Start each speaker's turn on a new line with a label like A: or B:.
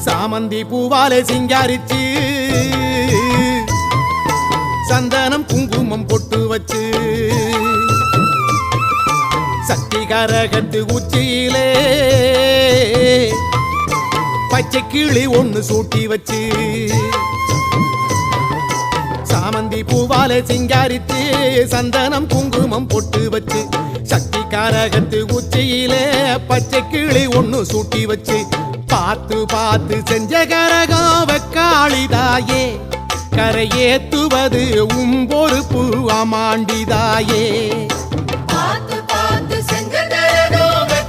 A: சாமந்தி பூவாலே சிங்காரிச்சு சந்தனம் குங்குமம் பொட்டு வச்சு சக்தி கரகத்து உச்சியிலே பச்சை கிளி ஒண்ணு சூட்டி வச்சு சாமந்தி பூவாலே சிங்காரித்து சந்தனம் குங்குமம் பொட்டு வச்சு சக்தி காரகத்து உச்சியிலே பச்சை கிளி ஒண்ணு சூட்டி வச்சு பார்த்து பார்த்து செஞ்ச கரகம் வெக்காளிதாயே கரையேத்துவது பொறுப்பு அமாண்டிதாயே
B: பார்த்து பார்த்து செஞ்ச கரகம்